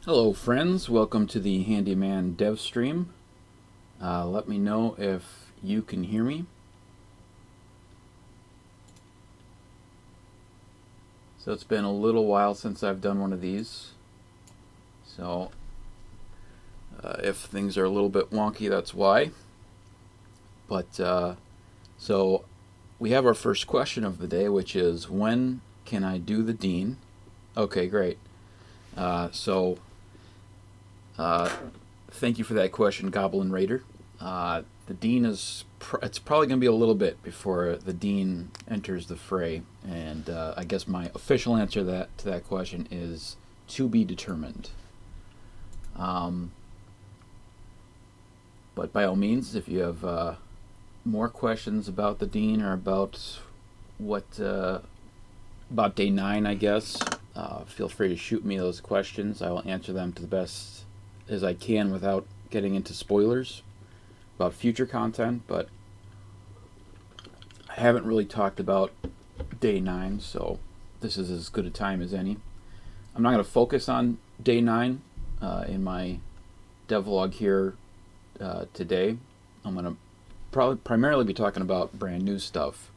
Hello friends, welcome to the Handyman dev stream. Let me know if you can hear me. So it's been a little while since I've done one of these. So if things are a little bit wonky, that's why. But so we have our first question of the day, which is, when can I do the Dean? Okay, great. Thank you for that question, Goblin Raider. The Dean is, it's probably going to be a little bit before the Dean enters the fray. And I guess my official answer to that question is to be determined. But by all means, if you have more questions about the Dean or about about day 9, I guess, feel free to shoot me those questions. I will answer them to the best as I can without getting into spoilers about future content, but I haven't really talked about day 9, so this is as good a time as any. I'm not going to focus on day 9 in my devlog here today. I'm going to probably primarily be talking about brand new stuff.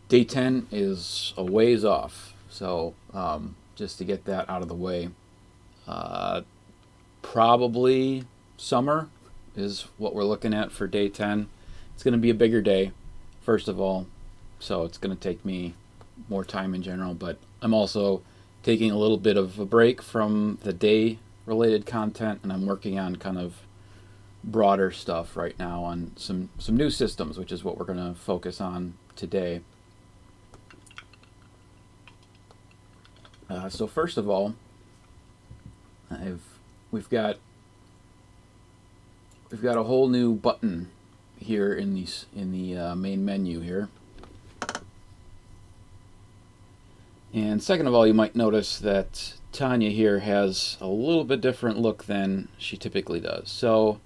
Day 10 is a ways off, so just to get that out of the way, probably summer is what we're looking at for day 10. It's going to be a bigger day, first of all, so it's going to take me more time in general, but I'm also taking a little bit of a break from the day related content, and I'm working on kind of broader stuff right now on some new systems, which is what we're going to focus on today. So first of all, we've got a whole new button here in the main menu here. And second of all, you might notice that Tanya here has a little bit different look than she typically does. So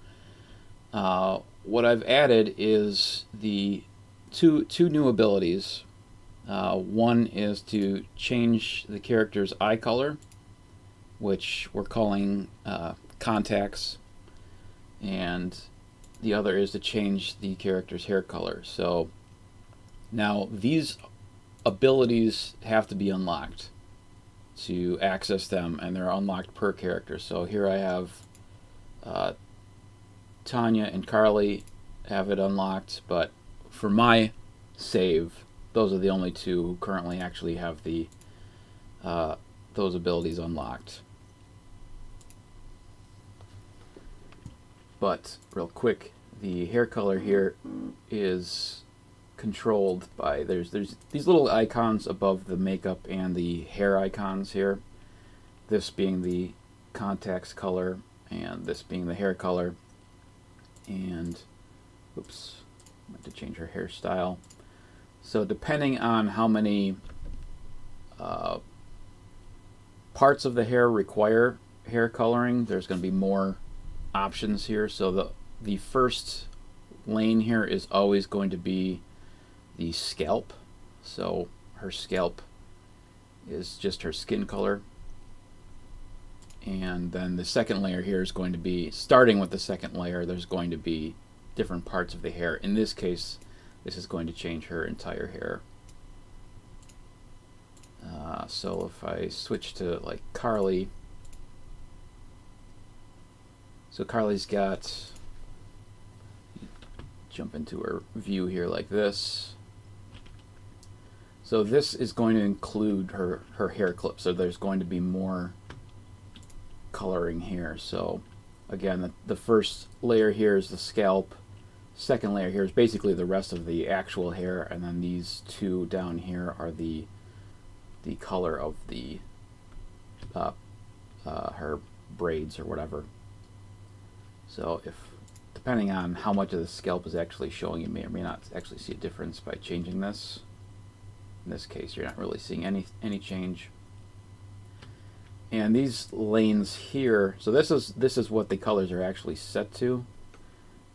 what I've added is the two new abilities. One is to change the character's eye color, which we're calling contacts, and the other is to change the character's hair color. So now these abilities have to be unlocked to access them, and they're unlocked per character. So here I have Tanya and Carly have it unlocked, but for my save, those are the only two who currently actually have the those abilities unlocked. But real quick, the hair color here is controlled by, there's these little icons above the makeup and the hair icons here. This being the contacts color, and this being the hair color. And oops, I meant to change her hairstyle. So depending on how many parts of the hair require hair coloring, there's going to be more options here. So the first lane here is always going to be the scalp. So her scalp is just her skin color. And then the second layer here is going to be, starting with the second layer, there's going to be different parts of the hair. In this case, this is going to change her entire hair. So if I switch to like Carly, so Carly's got, jump into her view here like this. So this is going to include her hair clip. So there's going to be more coloring here. So again, the first layer here is the scalp. Second layer here is basically the rest of the actual hair, and then these two down here are the color of the her braids or whatever. So if, depending on how much of the scalp is actually showing, you may or may not actually see a difference by changing this. In this case, you're not really seeing any change. And these lanes here, so this is what the colors are actually set to.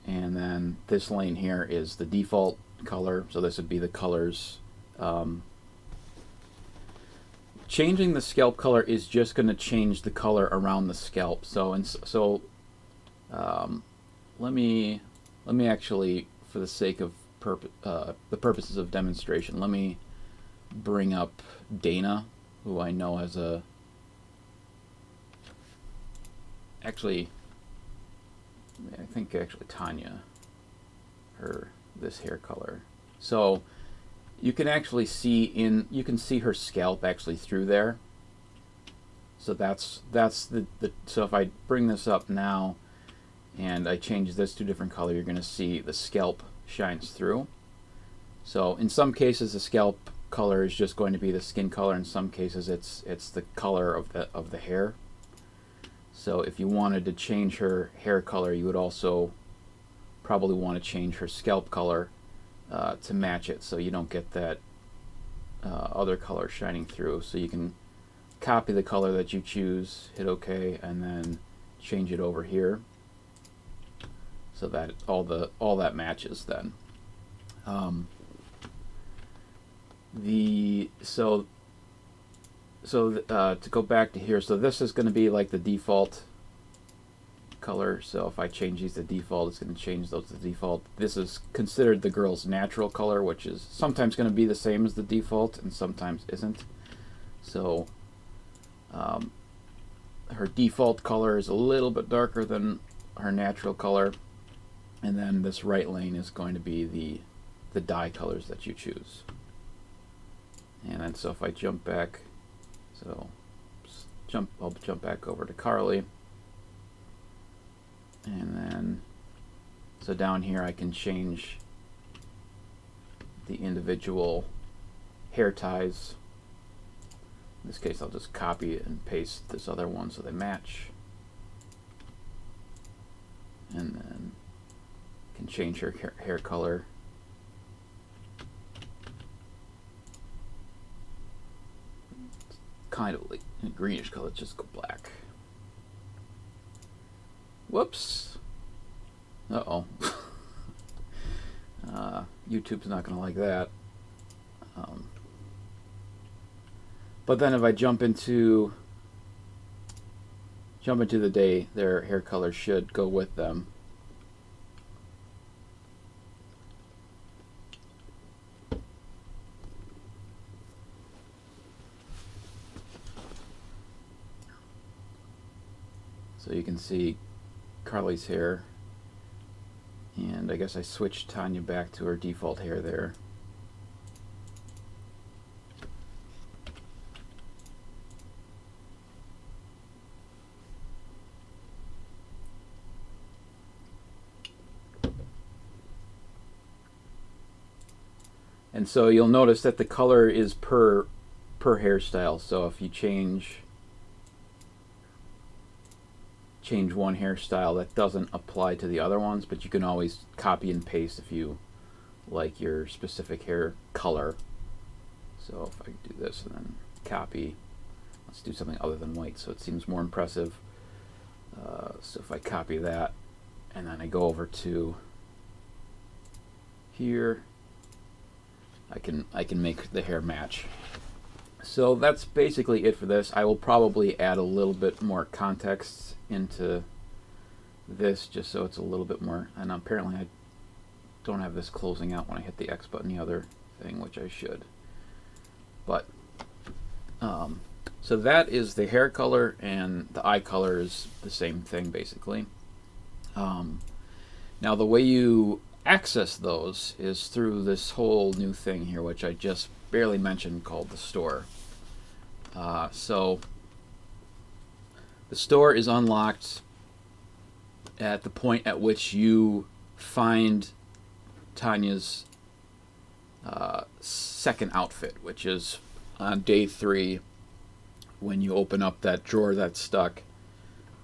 And then this lane here is the default color. So this would be the colors changing the scalp color is just going to change the color around the scalp. Let me actually, for the sake of the purposes of demonstration, let me bring up Dana, who I know has a I think actually Tanya, this hair color. So you can actually see her scalp actually through there. So that's the so if I bring this up now and I change this to a different color, you're going to see the scalp shines through. So in some cases the scalp color is just going to be the skin color. In some cases it's the color of the hair. So if you wanted to change her hair color, you would also probably want to change her scalp color to match it, so you don't get that other color shining through. So you can copy the color that you choose, hit OK, and then change it over here so that all that matches then. To go back to here, so this is going to be like the default color. So if I change these to default, it's going to change those to default. This is considered the girl's natural color, which is sometimes going to be the same as the default and sometimes isn't. So her default color is a little bit darker than her natural color, and then this right lane is going to be the dye colors that you choose. And then so if I jump back, I'll jump back over to Carly, and then so down here I can change the individual hair ties. In this case I'll just copy and paste this other one so they match, and then can change her hair color. Kind of like a greenish color, just go black. Whoops. Uh-oh. YouTube's not going to like that. But then if I jump into the day, their hair color should go with them. So you can see Carly's hair, and I guess I switched Tanya back to her default hair there. And so you'll notice that the color is per hairstyle. So if you change one hairstyle, that doesn't apply to the other ones, but you can always copy and paste if you like your specific hair color. So if I do this and then copy, let's do something other than white so it seems more impressive. So if I copy that and then I go over to here, I can make the hair match. So that's basically it for this. I will probably add a little bit more context into this just so it's a little bit more, and apparently I don't have this closing out when I hit the X button, the other thing, which I should. But so that is the hair color, and the eye color is the same thing basically. Now the way you access those is through this whole new thing here, which I just barely mentioned, called the store. So the store is unlocked at the point at which you find Tanya's second outfit, which is on day 3. When you open up that drawer that's stuck,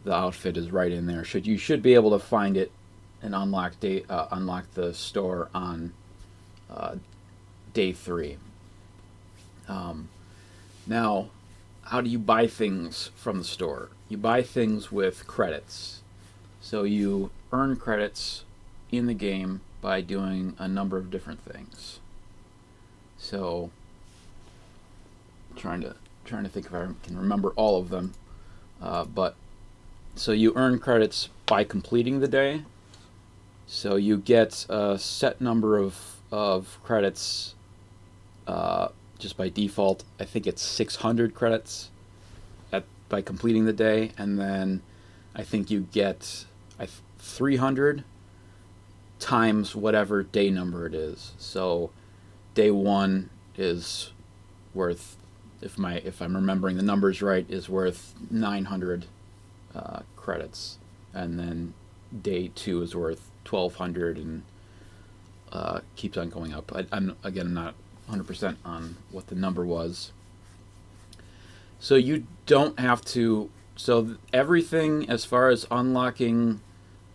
the outfit is right in there. You should be able to find it and unlock the store on day 3. Now, how do you buy things from the store? You buy things with credits. So you earn credits in the game by doing a number of different things. So trying trying to think if I can remember all of them. But so you earn credits by completing the day. So you get a set number of credits just by default. I think it's 600 credits by completing the day, and then I think you get 300 times whatever day number it is. So day 1 is worth, if I'm remembering the numbers right, is worth 900 credits, and then day 2 is worth 1,200, and keeps on going up. I'm not 100% on what the number was. So you don't have to. So everything as far as unlocking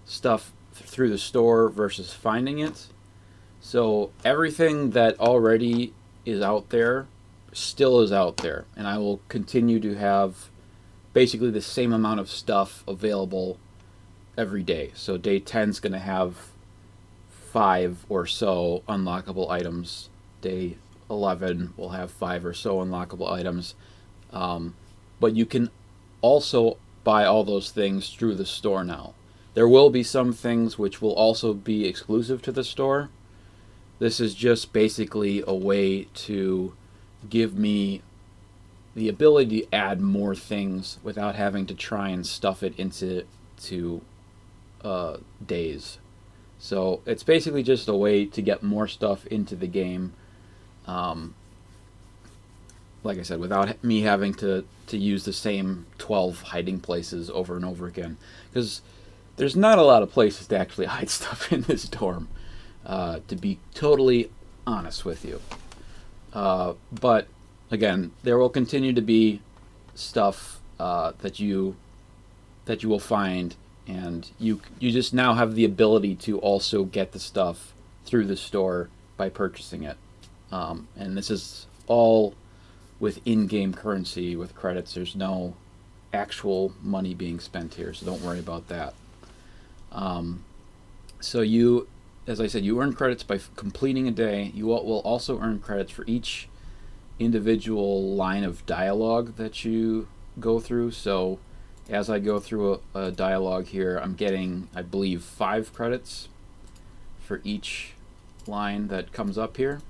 stuff through the store versus finding it. So everything that already is out there still is out there, and I will continue to have basically the same amount of stuff available every day. So day 10 is going to have 5 or so unlockable items. Day 11 will have 5 or so unlockable items. But you can also buy all those things through the store now. There will be some things which will also be exclusive to the store. This is just basically a way to give me the ability to add more things without having to try and stuff it into days. So it's basically just a way to get more stuff into the game. Like I said, without me having to use the same 12 hiding places over and over again. Because there's not a lot of places to actually hide stuff in this dorm, to be totally honest with you. But again, there will continue to be stuff that you will find, and you just now have the ability to also get the stuff through the store by purchasing it. And this is all with in-game currency, with credits. There's no actual money being spent here, so don't worry about that. So you, as I said, you earn credits by completing a day. You will also earn credits for each individual line of dialogue that you go through. So as I go through a dialogue here, I'm getting, I believe, 5 credits for each line that comes up here.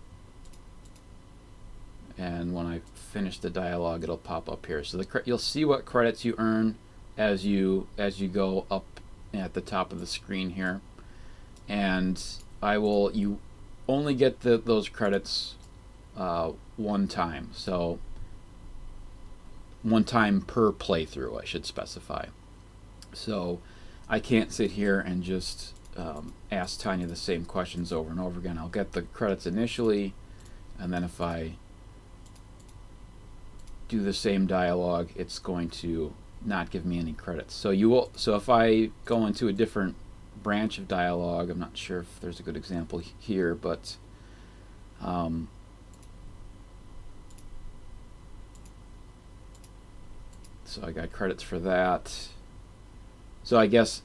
And when I finish the dialogue, it'll pop up here. So you'll see what credits you earn as you go up at the top of the screen here. And you only get those credits one time. So one time per playthrough, I should specify. So I can't sit here and just ask Tanya the same questions over and over again. I'll get the credits initially, and then if I do the same dialogue, it's going to not give me any credits. So if I go into a different branch of dialogue, I'm not sure if there's a good example here, but so I got credits for that. So I guess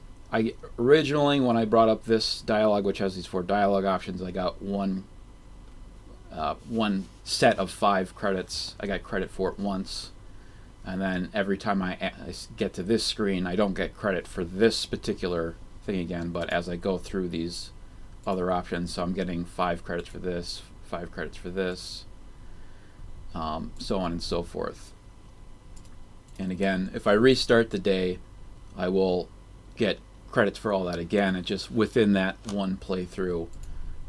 originally when I brought up this dialogue, which has these 4 dialogue options, I got one set of 5 credits. I got credit for it once, and then every time I get to this screen, I don't get credit for this particular thing again, but as I go through these other options, so I'm getting 5 credits for this, 5 credits for this, so on and so forth. And again, if I restart the day, I will get credits for all that again. It's just within that one playthrough,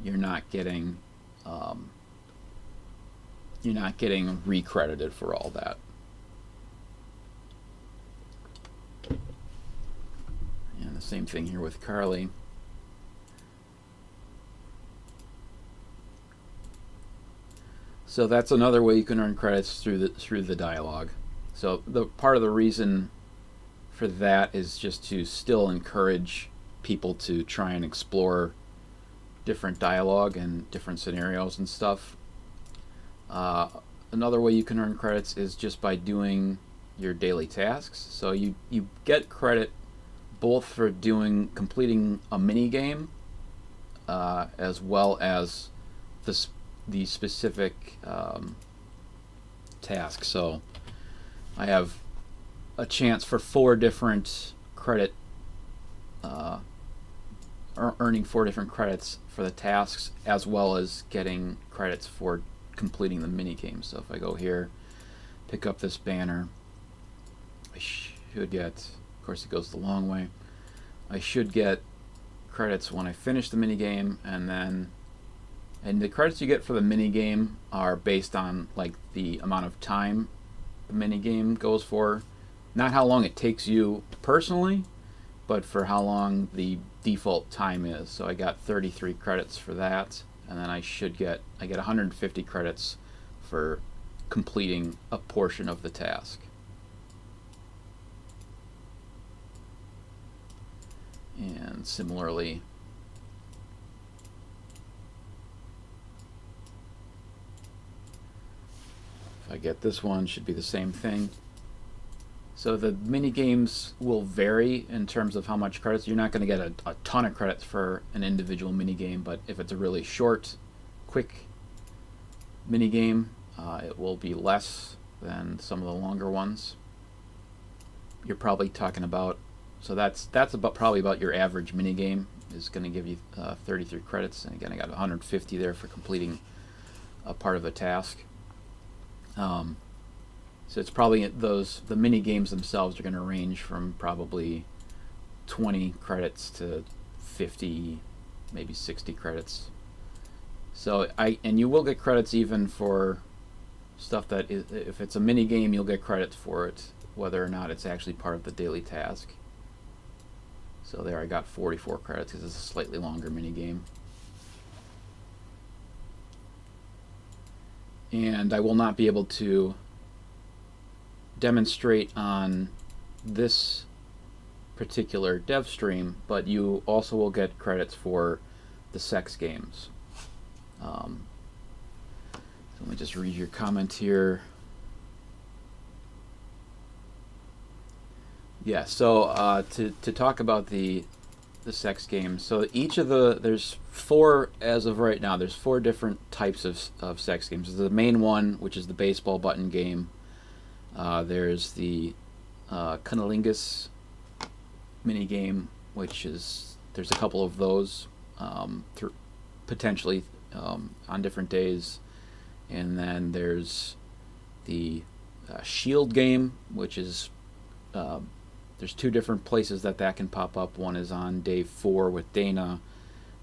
you're not getting recredited for all that. And the same thing here with Carly. So that's another way you can earn credits through the dialogue. So the part of the reason for that is just to still encourage people to try and explore different dialogue and different scenarios and stuff. Another way you can earn credits is just by doing your daily tasks. So you get credit both for completing a mini game, as well as the specific task. So I have a chance for 4 different credit, earning 4 different credits for the tasks, as well as getting credits for completing the mini game. So if I go here, pick up this banner, I should get, of course it goes the long way, I should get credits when I finish the mini game, and the credits you get for the mini game are based on like the amount of time the mini game goes for, not how long it takes you personally, but for how long the default time is. So I got 33 credits for that, and then I get 150 credits for completing a portion of the task. And similarly, if I get this one, should be the same thing. So the mini games will vary in terms of how much credits. You're not going to get a ton of credits for an individual mini game, but if it's a really short, quick mini game, it will be less than some of the longer ones. You're probably talking about, so that's probably about your average mini game is going to give you 33 credits, and again I got 150 there for completing a part of a task. So it's probably the mini games themselves are going to range from probably 20 credits to 50, maybe 60 credits. So and you will get credits even for stuff that is, if it's a mini game, you'll get credits for it whether or not it's actually part of the daily task. So there I got 44 credits because it's a slightly longer mini game. And I will not be able to demonstrate on this particular dev stream, but you also will get credits for the sex games. So let me just read your comment here. Yeah, so to talk about the sex games, so each of there's 4 as of right now. There's 4 different types of sex games. There's the main one, which is the baseball button game. There's the cunnilingus mini game, which is, there's a couple of those potentially on different days, and then there's the shield game, which is there's 2 different places that can pop up. One is on day 4 with Dana,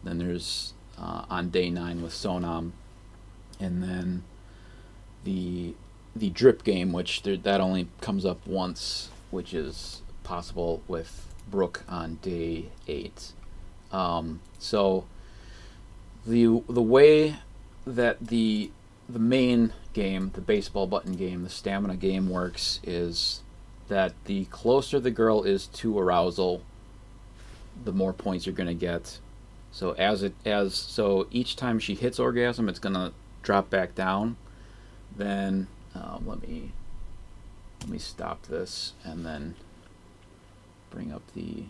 then there's on day 9 with Sonam, and then the drip game, which that only comes up once, which is possible with Brooke on day 8. So the way that the main game, the baseball button game, the stamina game works is that the closer the girl is to arousal, the more points you're going to get. So so each time she hits orgasm, it's going to drop back down. Then let me stop this and then bring up the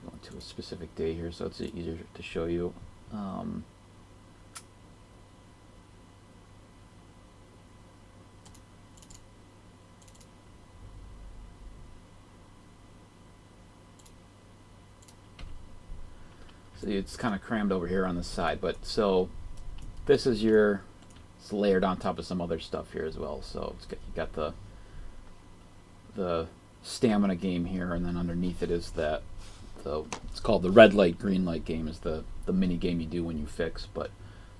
going to a specific day here, so it's easier to show you. So it's kind of crammed over here on the side, but so this is it's layered on top of some other stuff here as well. So you got the stamina game here, and then underneath it is it's called the red light green light game, is the mini game you do when you fix. But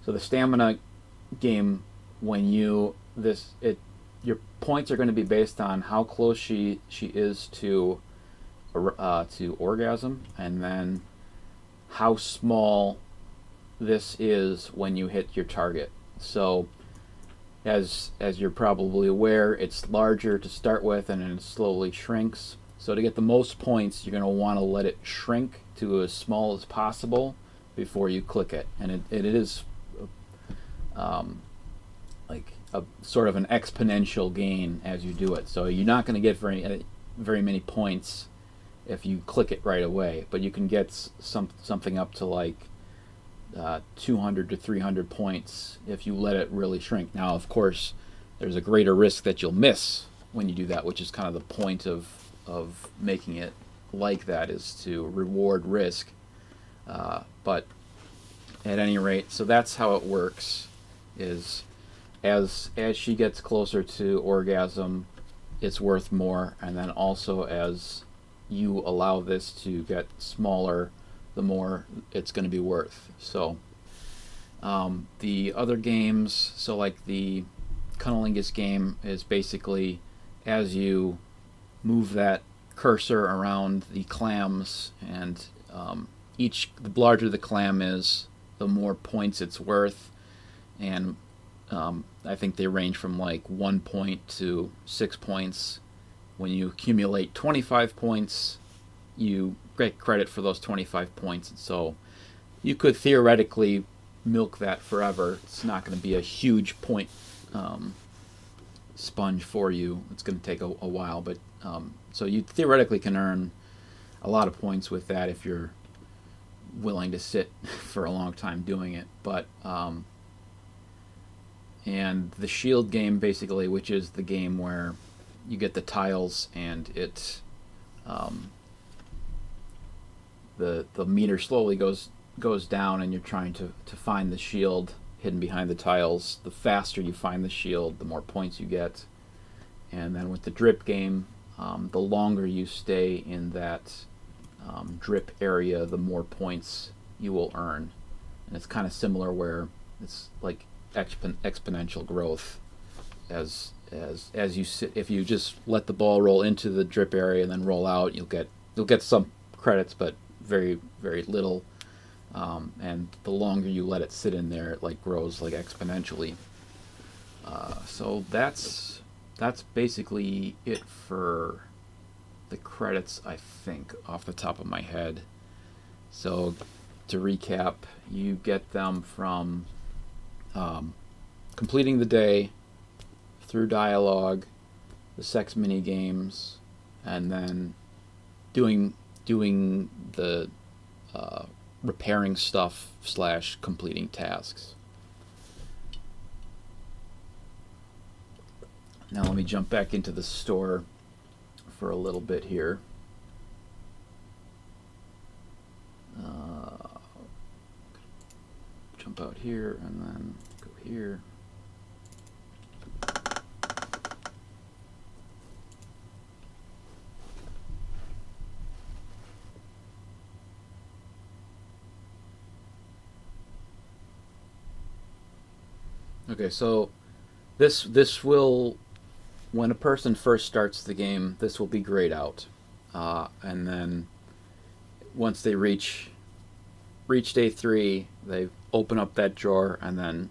so the stamina game, when your points are going to be based on how close she is to orgasm, and then how small this is when you hit your target. So as you're probably aware, it's larger to start with and then it slowly shrinks. So to get the most points, you're going to want to let it shrink to as small as possible before you click it. And it is like a sort of an exponential gain as you do it. So you're not going to get very many points if you click it right away, but you can get something up to like 200 to 300 points if you let it really shrink. Now, of course, there's a greater risk that you'll miss when you do that, which is kind of the point of making it like that, is to reward risk. But at any rate, so that's how it works, is as she gets closer to orgasm, it's worth more, and then also as you allow this to get smaller, the more it's going to be worth. So the other games, so like the Cunnilingus game, is basically as you move that cursor around the clams, and the larger the clam is, the more points it's worth. And I think they range from like 1 point to 6 points. When you accumulate 25 points, you get credit for those 25 points. And so you could theoretically milk that forever. It's not going to be a huge point sponge for you. It's going to take a while, but so you theoretically can earn a lot of points with that if you're willing to sit for a long time doing it. But and the shield game, basically, which is the game where you get the tiles and it the meter slowly goes down, and you're trying to find the shield hidden behind the tiles. The faster you find the shield, the more points you get. And then with the drip game, the longer you stay in that drip area, the more points you will earn. And it's kind of similar, where it's like exponential growth as you sit. If you just let the ball roll into the drip area and then roll out, you'll get some credits, but very, very little. And the longer you let it sit in there, it like grows like exponentially. So that's basically it for the credits, I think, off the top of my head. So to recap, you get them from completing the day, through dialogue, the sex mini games, and then doing the repairing stuff / completing tasks. Now let me jump back into the store for a little bit here. Jump out here and then go here. Okay, so this will, when a person first starts the game, this will be grayed out, and then once they reach day 3, they open up that drawer and then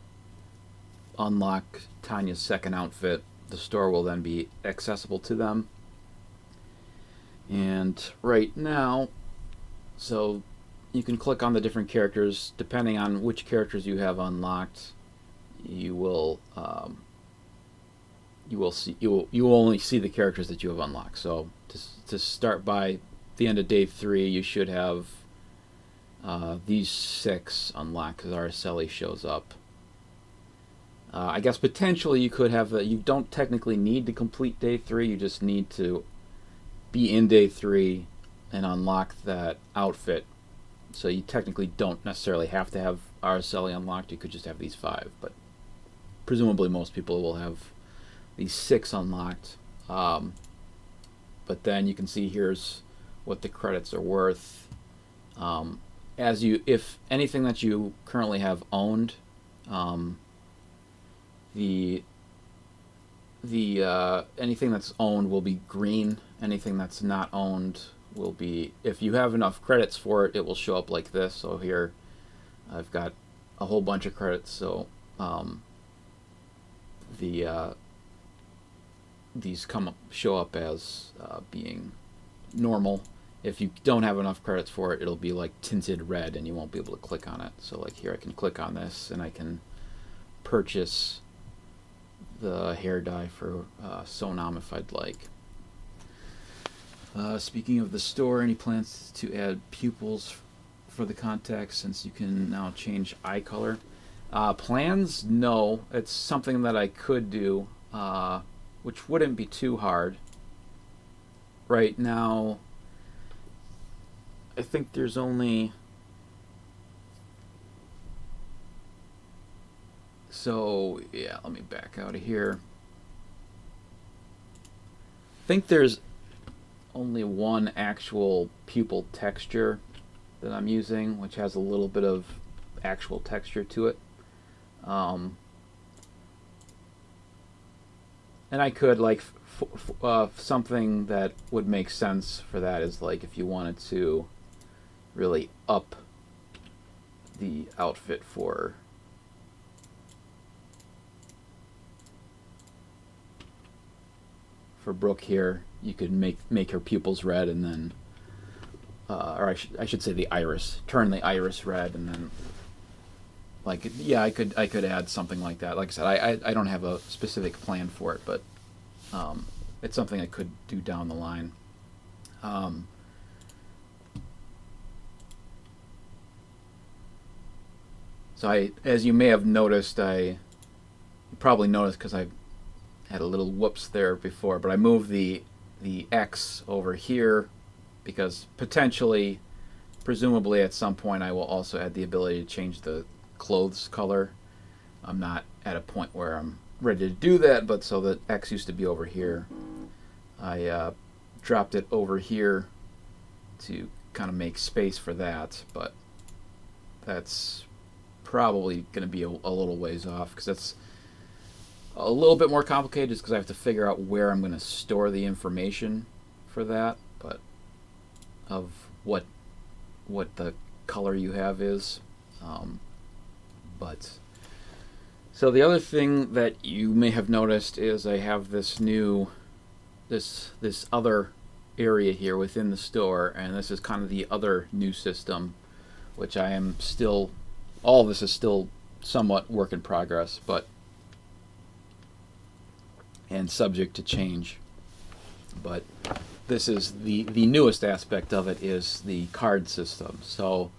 unlock Tanya's second outfit. The store will then be accessible to them. And right now, so you can click on the different characters depending on which characters you have unlocked. You will only see the characters that you have unlocked. So to start by the end of day 3, you should have these 6 unlocked, because Araceli shows up. I guess potentially you could have you don't technically need to complete day 3. You just need to be in day 3 and unlock that outfit. So you technically don't necessarily have to have Araceli unlocked. You could just have these 5, but presumably most people will have these 6 unlocked. But then you can see here's what the credits are worth. If anything that you currently have owned, the anything that's owned will be green. Anything that's not owned will be, if you have enough credits for it, it will show up like this. So here I've got a whole bunch of credits, so these show up as being normal. If you don't have enough credits for it, it'll be like tinted red and you won't be able to click on it. So like here I can click on this and I can purchase the hair dye for Sonam if I'd like. Speaking of the store, any plans to add pupils for the context, since you can now change eye color. Plans, no. It's something that I could do, which wouldn't be too hard. Right now, I think there's only... So, yeah, let me back out of here. I think there's only one actual pupil texture that I'm using, which has a little bit of actual texture to it. And I could, like, something that would make sense for that is, like, if you wanted to really up the outfit for Brooke here, you could make her pupils red, and then, or I should say the iris. Turn the iris red, and then, like, yeah, I could add something like that. Like I said, I don't have a specific plan for it, but it's something I could do down the line. So as you may have noticed, you probably noticed because I had a little whoops there before, but I moved the X over here because potentially, presumably at some point, I will also add the ability to change the clothes color. I'm not at a point where I'm ready to do that, but so the X used to be over here. I dropped it over here to kind of make space for that, but that's probably going to be a little ways off because that's a little bit more complicated just because I have to figure out where I'm going to store the information for that, but of what the color you have is. But so the other thing that you may have noticed is I have this new this other area here within the store, and this is kind of the other new system, which I am still, all of this is still somewhat work in progress, but and subject to change. But this is the newest aspect of it is the card system. So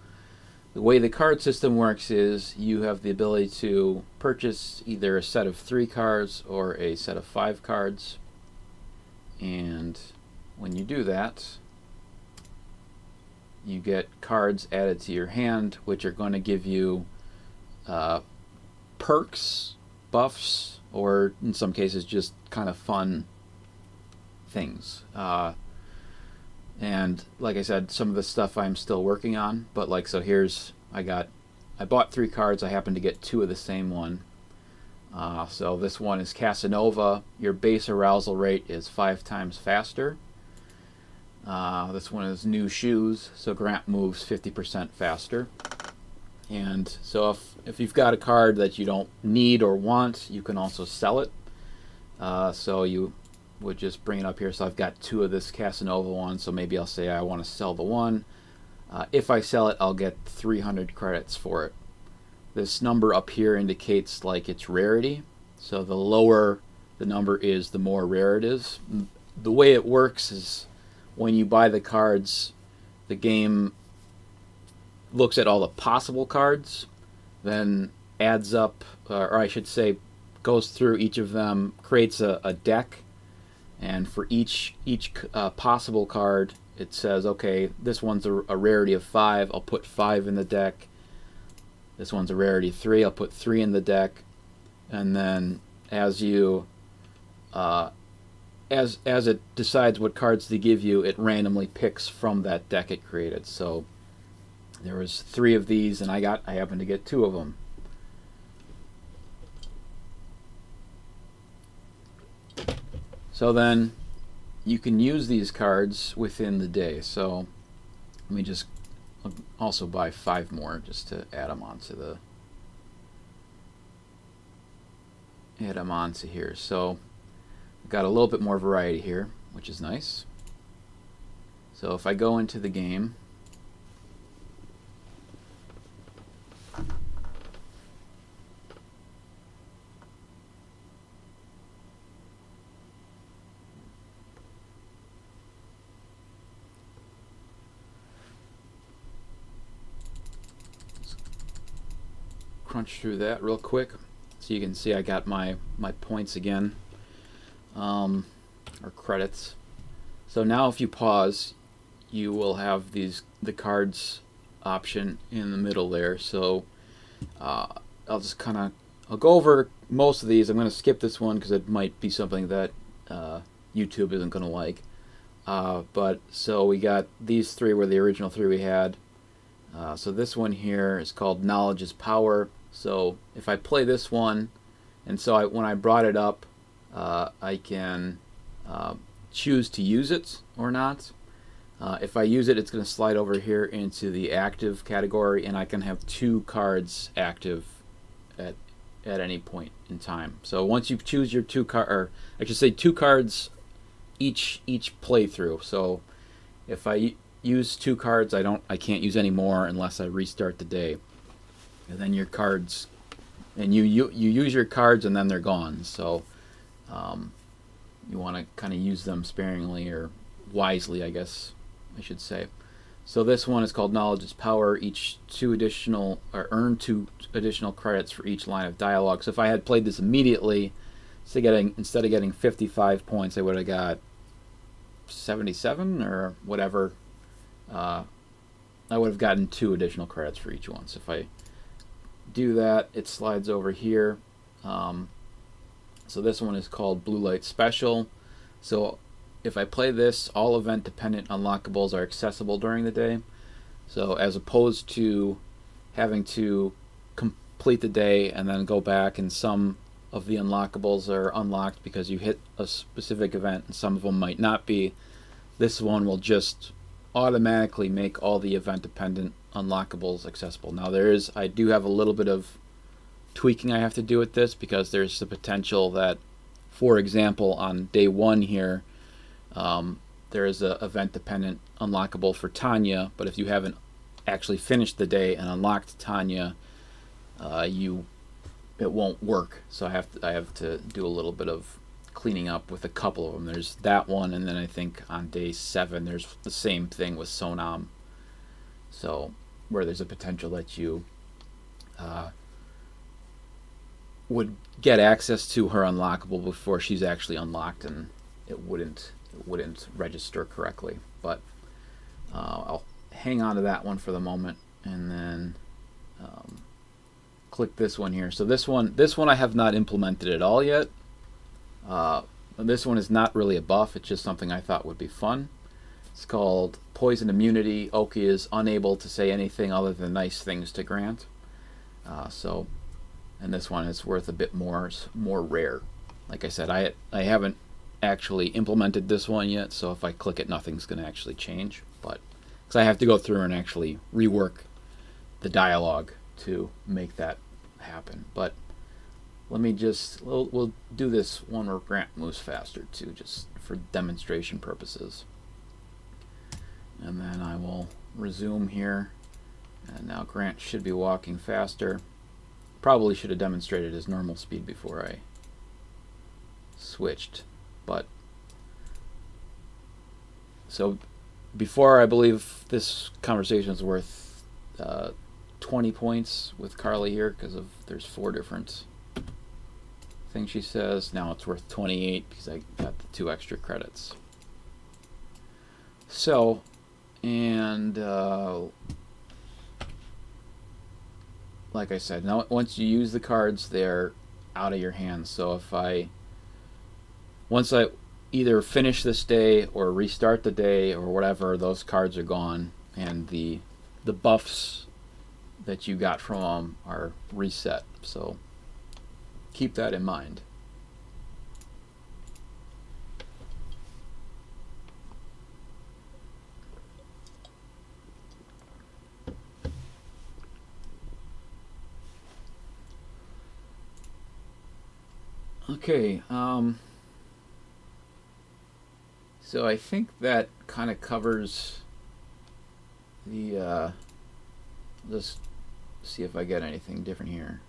the way the card system works is you have the ability to purchase either a set of 3 cards or a set of 5 cards, and when you do that, you get cards added to your hand, which are going to give you perks, buffs, or in some cases just kind of fun things. And like I said, some of the stuff I'm still working on, but like, so here's, I bought 3 cards, I happened to get 2 of the same one. So this one is Casanova. Your base arousal rate is 5 times faster. This one is New Shoes, so Grant moves 50% faster. And so if you've got a card that you don't need or want, you can also sell it. So you would just bring it up here. So I've got 2 of this Casanova one, so maybe I'll say I want to sell the one. If I sell it, I'll get 300 credits for it. This number up here indicates like its rarity. So the lower the number is, the more rare it is. The way it works is when you buy the cards, the game looks at all the possible cards, then adds up, or I should say goes through each of them, creates a deck, and for each possible card it says, okay, this one's a rarity of 5, I'll put 5 in the deck. This one's a rarity 3, I'll put 3 in the deck. And then as you as it decides what cards to give you, it randomly picks from that deck it created. So there was 3 of these, and I happened to get 2 of them. So then you can use these cards within the day. So let me just also buy 5 more just to add them onto here. So I've got a little bit more variety here, which is nice. So if I go into the game, crunch through that real quick so you can see I got my points again, or credits. So now if you pause, you will have the cards option in the middle there. So I'll just I'll go over most of these. I'm going to skip this one because it might be something that YouTube isn't going to like. But so we got these three were the original three we had. So this one here is called Knowledge is Power. So if I play this one, and so when I brought it up, I can choose to use it or not. If I use it, it's going to slide over here into the active category, and I can have 2 cards active at any point in time. So once you choose your 2 card, or I should say 2 cards each playthrough. So if I use 2 cards, I can't use any more unless I restart the day. And then your cards, and you use your cards, and then they're gone. So you want to kind of use them sparingly or wisely, I guess I should say. So this one is called Knowledge is Power. Each 2 additional, or earn 2 additional credits for each line of dialogue. So if I had played this immediately, instead of getting 55 points, I would have got 77 or whatever. I would have gotten 2 additional credits for each one. So if I do that, it slides over here. So this one is called Blue Light Special. So if I play this, all event-dependent unlockables are accessible during the day. So as opposed to having to complete the day and then go back, and some of the unlockables are unlocked because you hit a specific event and some of them might not be, this one will just automatically make all the event-dependent unlockables accessible. Now I do have a little bit of tweaking I have to do with this, because there's the potential that, for example, on day 1 here, there is an event-dependent unlockable for Tanya, but if you haven't actually finished the day and unlocked Tanya, it won't work. So I have to do a little bit of cleaning up with a couple of them. There's that one, and then I think on day 7 there's the same thing with Sonam. So where there's a potential that you would get access to her unlockable before she's actually unlocked, and it wouldn't register correctly. But I'll hang on to that one for the moment, and then click this one here. So this one I have not implemented at all yet. This one is not really a buff, it's just something I thought would be fun. It's called Poison Immunity. Oki is unable to say anything other than nice things to Grant. And this one is worth a bit more rare. Like I said, I haven't actually implemented this one yet, so if I click it, nothing's going to actually change. But because I have to go through and actually rework the dialogue to make that happen. But let me we'll do this one where Grant moves faster too, just for demonstration purposes. And then I will resume here. And now Grant should be walking faster. Probably should have demonstrated his normal speed before I switched. But so before, I believe this conversation is worth 20 points with Carly here, because there's 4 different things she says. Now it's worth 28 because I got the 2 extra credits. So, and like I said, now once you use the cards, they're out of your hands. So once I either finish this day or restart the day or whatever, those cards are gone, and the buffs that you got from them are reset. So keep that in mind. Okay, so I think that kind of covers the, let's see if I get anything different here.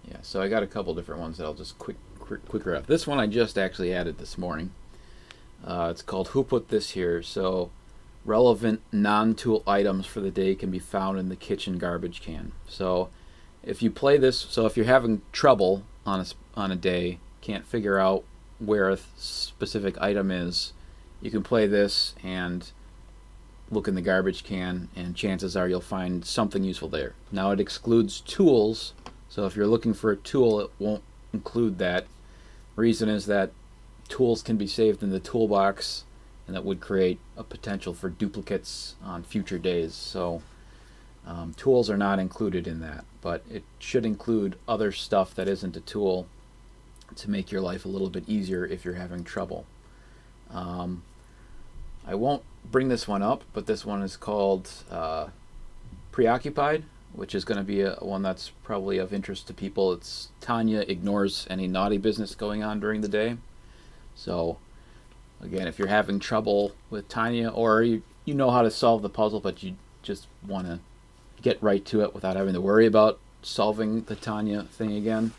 Yeah, so I got a couple different ones that I'll just quicker up. This one I just actually added this morning. It's called Who Put This Here? So relevant non-tool items for the day can be found in the kitchen garbage can. So if you play this, so if you're having trouble on a day, can't figure out where a specific item is, you can play this and look in the garbage can, and chances are you'll find something useful there. Now it excludes tools, so if you're looking for a tool, it won't include that. Reason is that tools can be saved in the toolbox, and that would create a potential for duplicates on future days. So tools are not included in that, but it should include other stuff that isn't a tool to make your life a little bit easier if you're having trouble. I won't bring this one up, but this one is called Preoccupied, which is going to be one that's probably of interest to people. It's Tanya ignores any naughty business going on during the day. So again, if you're having trouble with Tanya, or you know how to solve the puzzle, but you just want to get right to it without having to worry about solving the Tanya thing again,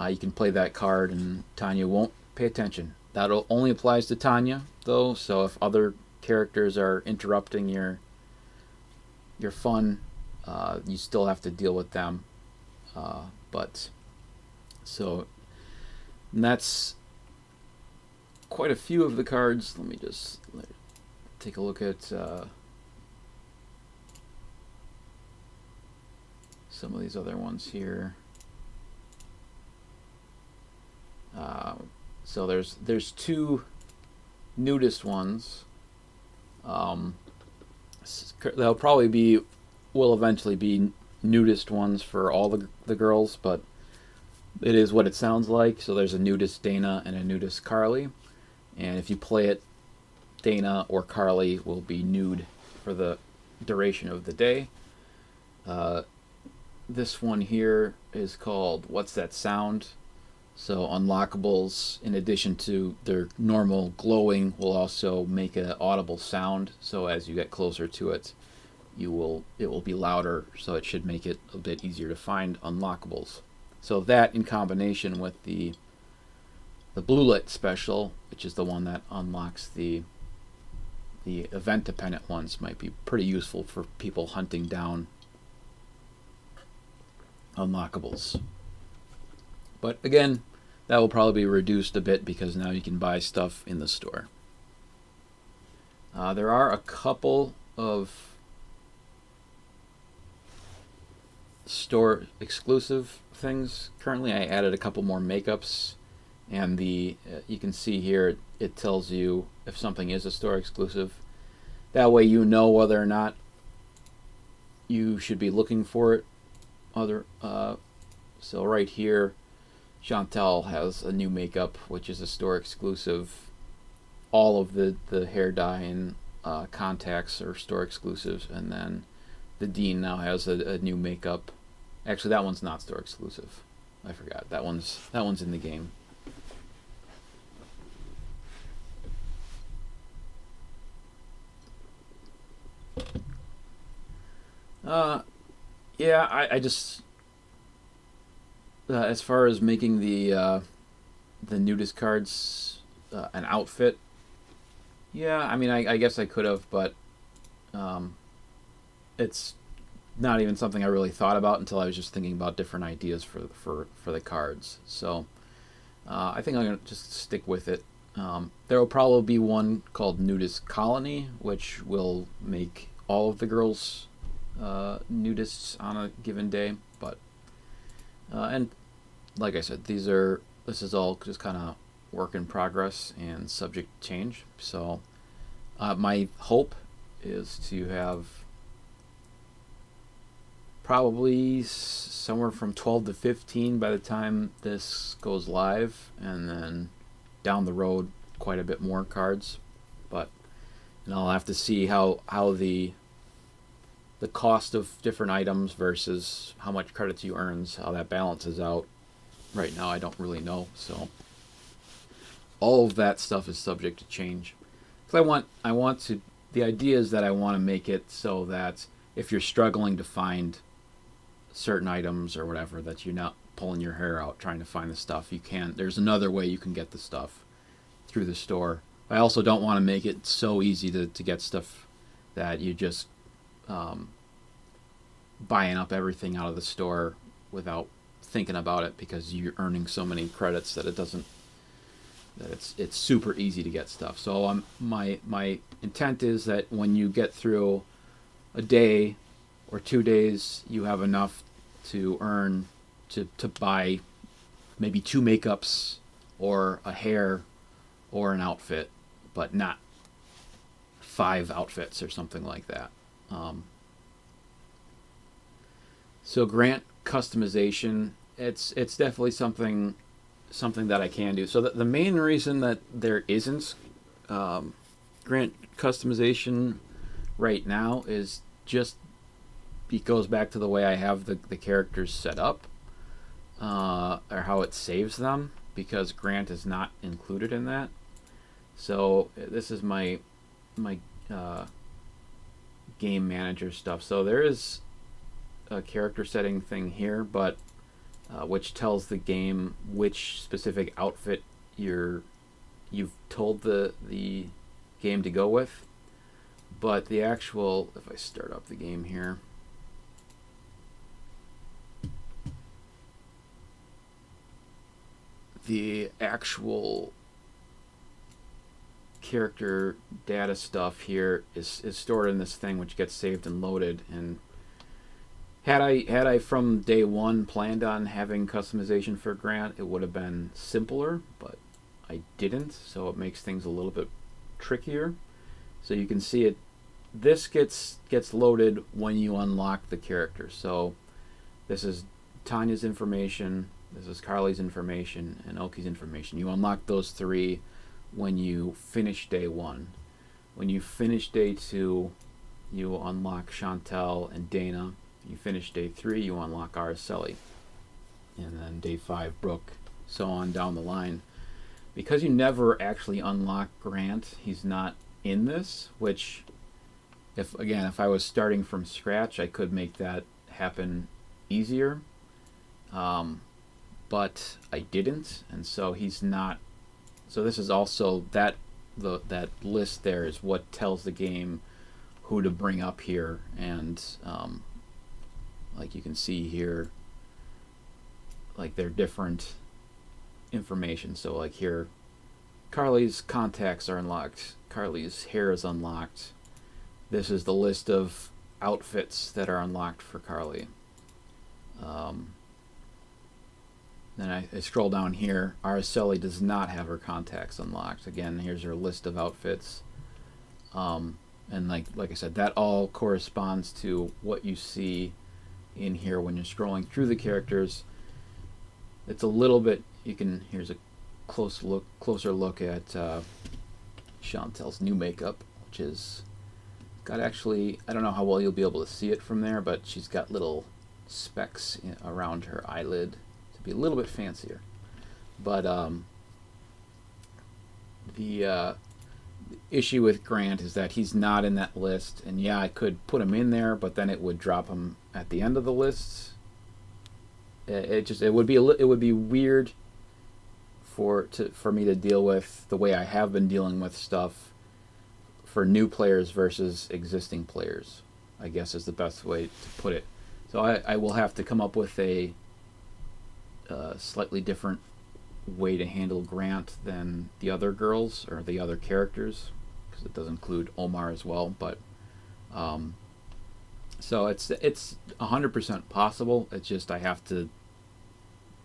you can play that card and Tanya won't pay attention. That only applies to Tanya, though, so if other characters are interrupting your fun, you still have to deal with them. And that's quite a few of the cards. Let me just take a look at some of these other ones here. So there's two nudist ones. They'll probably will eventually be nudist ones for all the girls, but it is what it sounds like. So there's a nudist Dana and a nudist Carly, and if you play it, Dana or Carly will be nude for the duration of the day. This one here is called What's That Sound? So unlockables, in addition to their normal glowing, will also make an audible sound. So as you get closer to it, it will be louder. So it should make it a bit easier to find unlockables. So that, in combination with the blue lit special, which is the one that unlocks the event dependent ones, might be pretty useful for people hunting down unlockables. But again, that will probably be reduced a bit because now you can buy stuff in the store. There are a couple of store exclusive things. Currently I added a couple more makeups, and you can see here it tells you if something is a store exclusive. That way you know whether or not you should be looking for it. So right here, Chantel has a new makeup, which is a store exclusive. All of the hair dye and contacts are store exclusives, and then the Dean now has a new makeup. Actually, that one's not store exclusive. I forgot. That one's in the game. Yeah, I just as far as making the nudist cards an outfit, yeah, I mean, I guess I could have, but it's not even something I really thought about until I was just thinking about different ideas for the cards. So I think I'm gonna just stick with it. There will probably be one called Nudist Colony, which will make all of the girls nudists on a given day, but and like I said, this is all just kind of work in progress and subject to change. So my hope is to have probably somewhere from 12 to 15 by the time this goes live, and then down the road quite a bit more cards. But I'll have to see how the cost of different items versus how much credits you earn, how that balances out. Right now I don't really know, so all of that stuff is subject to change. Because the idea is that I want to make it so that if you're struggling to find certain items or whatever, that you're not pulling your hair out trying to find the stuff. There's another way you can get the stuff through the store. I also don't want to make it so easy to get stuff that you just buying up everything out of the store without thinking about it because you're earning so many credits that it's super easy to get stuff. So my intent is that when you get through a day or 2 days, you have enough to earn to buy maybe 2 makeups or a hair or an outfit, but not 5 outfits or something like that. So grant customization, it's definitely something that I can do. So the main reason that there isn't grant customization right now is just it goes back to the way I have the characters set up, or how it saves them, because grant is not included in that. So this is my game manager stuff. So there is a character setting thing here, but which tells the game which specific outfit you've told the game to go with. But the actual, if I start up the game here, the actual character data stuff here is stored in this thing, which gets saved and loaded. And had I from day one planned on having customization for grant, it would have been simpler, but I didn't, so it makes things a little bit trickier. So you can see it. This gets loaded when you unlock the character. So this is Tanya's information, this is Carly's information, and Oki's information. You unlock those 3 when you finish day 1. When you finish day 2, you unlock Chantel and Dana. You finish day 3, you unlock Araceli. And then day 5, Brooke, so on down the line. Because you never actually unlock Grant, he's not in this, which, if I was starting from scratch, I could make that happen easier. But I didn't, and so he's not. So this is also that list there is what tells the game who to bring up here, and like you can see here, like they're different information. So like here, Carly's contacts are unlocked, Carly's hair is unlocked. This is the list of outfits that are unlocked for Carly. Then I scroll down here. Araceli does not have her contacts unlocked. Again, here's her list of outfits. And like I said, that all corresponds to what you see in here when you're scrolling through the characters. It's a little bit. Here's a closer look at Chantel's new makeup, which is got actually. I don't know how well you'll be able to see it from there, but she's got little specks around her eyelid. Be a little bit fancier, but the issue with Grant is that he's not in that list, and yeah, I could put him in there, but then it would drop him at the end of the list. It would be weird for me to deal with the way I have been dealing with stuff for new players versus existing players, I guess is the best way to put it. So I will have to come up with a slightly different way to handle Grant than the other girls or the other characters, because it does include Omar as well. But so it's 100% possible. It's just I have to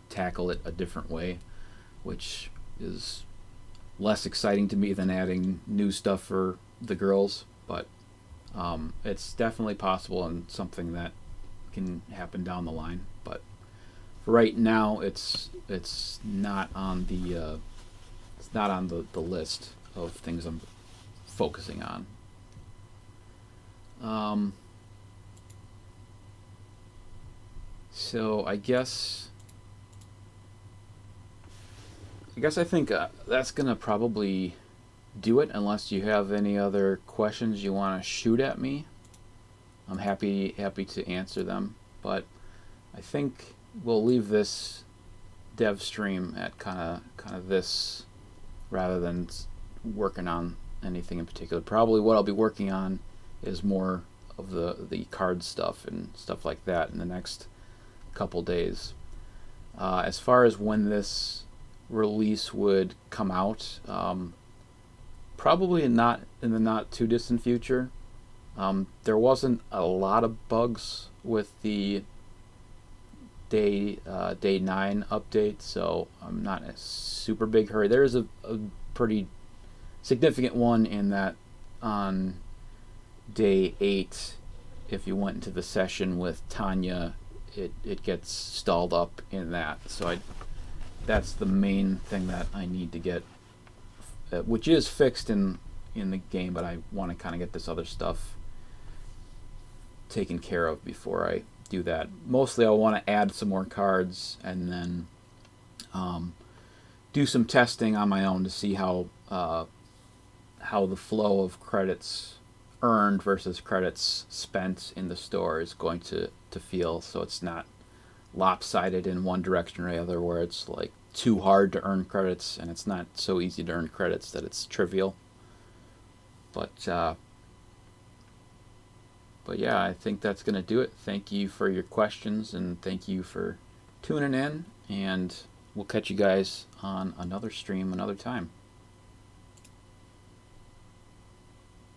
tackle it a different way, which is less exciting to me than adding new stuff for the girls. But it's definitely possible and something that can happen down the line. But right now, it's not on the list of things I'm focusing on. So I guess I think that's gonna probably do it. Unless you have any other questions you want to shoot at me, I'm happy to answer them. But I think we'll leave this dev stream at kind of this, rather than working on anything in particular. Probably what I'll be working on is more of the card stuff and stuff like that in the next couple days. As far as when this release would come out, probably not in the not too distant future. There wasn't a lot of bugs with the day 9 update, so I'm not in a super big hurry. There is a pretty significant one in that on day 8, if you went into the session with Tanya, it gets stalled up in that. So that's the main thing that I need to get, which is fixed in the game, but I want to kind of get this other stuff taken care of before I do that. Mostly I want to add some more cards and then do some testing on my own to see how the flow of credits earned versus credits spent in the store is going to feel, so it's not lopsided in one direction or the other, where it's like too hard to earn credits and it's not so easy to earn credits that it's trivial. But yeah, I think that's going to do it. Thank you for your questions, and thank you for tuning in, and we'll catch you guys on another stream another time.